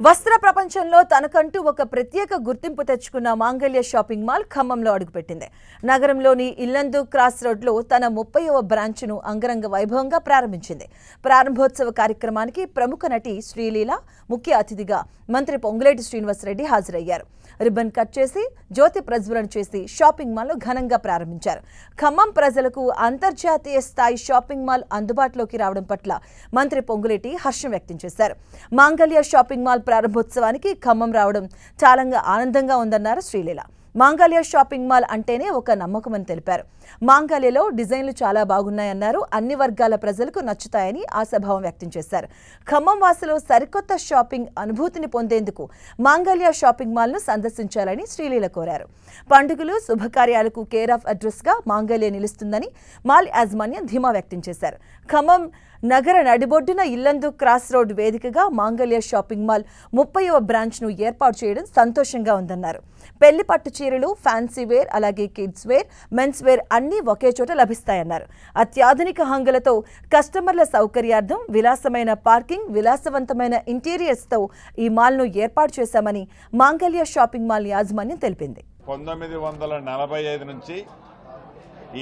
వస్త్ర ప్రపంచంలో తనకంటూ ఒక ప్రత్యేక గుర్తింపు తెచ్చుకున్న మాంగళ్య షాపింగ్ మాల్ ఖమ్మంలో అడుగుపెట్టింది. నగరంలోని ఇల్లందు క్రాస్ రోడ్లో తన 30వ బ్రాంచ్ను అంగరంగ వైభవంగా ప్రారంభించింది. ప్రారంభోత్సవ కార్యక్రమానికి ప్రముఖ నటి శ్రీలీల ముఖ్య అతిథిగా మంత్రి పొంగులేటి శ్రీనివాసరెడ్డి హాజరయ్యారు. రిబ్బన్ కట్ చేసి జ్యోతి ప్రజ్వలన చేసి షాపింగ్ మాల్ను ఘనంగా ప్రారంభించారు. ఖమ్మం ప్రజలకు అంతర్జాతీయ స్థాయి షాపింగ్ మాల్ అందుబాటులోకి రావడం పట్ల మంత్రి పొంగులేటి హర్షం వ్యక్తం చేశారు. మాంగళ్య షాపింగ్ మాల్ ప్రారంభోత్సవానికి ఖమ్మం రావడం చాలా ఆనందంగా ఉందన్నారు శ్రీలీల. మాంగళ్య షాపింగ్ మాల్ అంటేనే ఒక నమ్మకమని తెలిపారు. మాంగళ్యలో డిజైన్లు చాలా బాగున్నాయన్నారు. అన్ని వర్గాల ప్రజలకు నచ్చుతాయని ఆశాభావం వ్యక్తం చేశారు. ఖమ్మం వాసులు సరికొత్త షాపింగ్ అనుభూతిని పొందేందుకు మాంగళ్య షాపింగ్ మాల్ను సందర్శించాలని శ్రీలీల కోరారు. పండుగలు శుభకార్యాలకు కేర్ ఆఫ్ అడ్రస్గా మాంగళ్య నిలుస్తుందని మాల్ యాజమాన్యం ధీమా వ్యక్తం చేశారు. ఖమ్మం నగర నడిబొడ్డున ఇల్లందు క్రాస్ రోడ్ వేదికగా మాంగళ్య షాపింగ్ మాల్ 30వ బ్రాంచ్ను ఏర్పాటు చేయడం సంతోషంగా ఉందన్నారు. పెళ్లి పట్టు చీరలు, ఫ్యాన్సీ వేర్, అలాగే కిడ్స్ వేర్, మెన్స్ వేర్ అన్నీ ఒకే చోట లభిస్తాయన్నారు. అత్యాధునిక హంగులతో కస్టమర్ల సౌకర్యార్థం విలాసమైన పార్కింగ్, విలాసవంతమైన ఇంటీరియర్స్తో ఈ మాల్ను ఏర్పాటు చేశామని మాంగళ్య షాపింగ్ మాల్ యాజమాన్యం తెలిపింది. 1945 నుంచి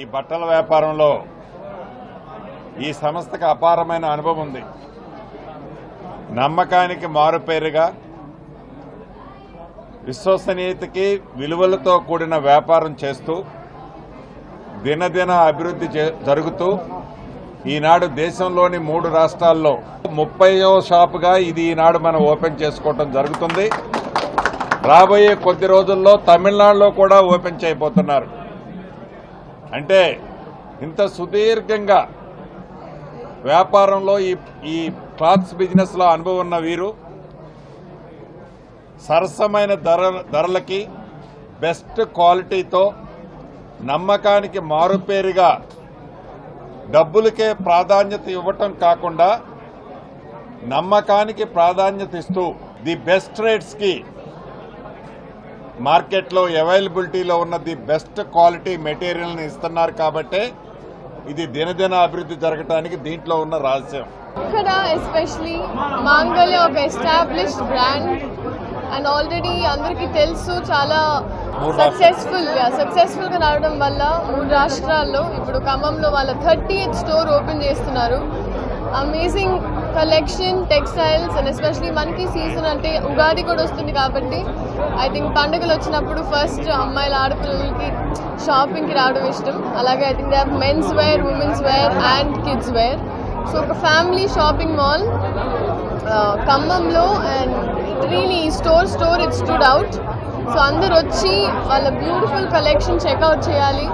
ఈ బట్టల వ్యాపారంలో ఈ సంస్థకు అపారమైన అనుభవం ఉంది. నమ్మకానికి మారుపేరుగా విశ్వసనీయతకి విలువలతో కూడిన వ్యాపారం చేస్తూ దినదిన అభివృద్ధి జరుగుతూ ఈనాడు దేశంలోని 3 రాష్ట్రాల్లో 30వ షాపుగా ఇది ఈనాడు మనం ఓపెన్ చేసుకోవడం జరుగుతుంది. రాబోయే కొద్ది రోజుల్లో తమిళనాడులో కూడా ఓపెన్ చేయబోతున్నారు. అంటే ఇంత సుదీర్ఘంగా వ్యాపారంలో ఈ క్లాత్స్ బిజినెస్ లో అనుభవం ఉన్న వీరు సరసమైన ధరలకి బెస్ట్ క్వాలిటీతో నమ్మకానికి మారుపేరుగా డబ్బులకే ప్రాధాన్యత ఇవ్వటం కాకుండా నమ్మకానికి ప్రాధాన్యత ఇస్తూ ది బెస్ట్ రేట్స్ కి మార్కెట్లో అవైలబిలిటీలో ఉన్న ది బెస్ట్ క్వాలిటీ మెటీరియల్ని ఇస్తున్నారు. కాబట్టి ఇది దినదిన అభివృద్ధి జరగడానికి దీంట్లో ఉన్న రహస్యం. ఇక్కడ ఎస్పెషలీ మాంగళ్య ఒక ఎస్టాబ్లిష్డ్ బ్రాండ్ అండ్ ఆల్రెడీ అందరికీ తెలుసు, చాలా సక్సెస్ఫుల్ గా రావడం వల్ల 3 రాష్ట్రాల్లో ఇప్పుడు ఖమ్మంలో వాళ్ళ 30th స్టోర్ ఓపెన్ చేస్తున్నారు. Amazing collection, textiles and especially మనకి సీజన్ అంటే ఉగాది కూడా వస్తుంది కాబట్టి ఐ థింక్ పండుగలు వచ్చినప్పుడు ఫస్ట్ అమ్మాయిల ఆడపిల్లలకి షాపింగ్కి రావడం ఇష్టం. అలాగే I think they have men's wear, women's wear and kids wear. So ఒక ఫ్యామిలీ షాపింగ్ మాల్ ఖమ్మంలో and really store it stood out. So అందరు వచ్చి వాళ్ళ బ్యూటిఫుల్ కలెక్షన్ చెక్అవుట్ చేయాలి.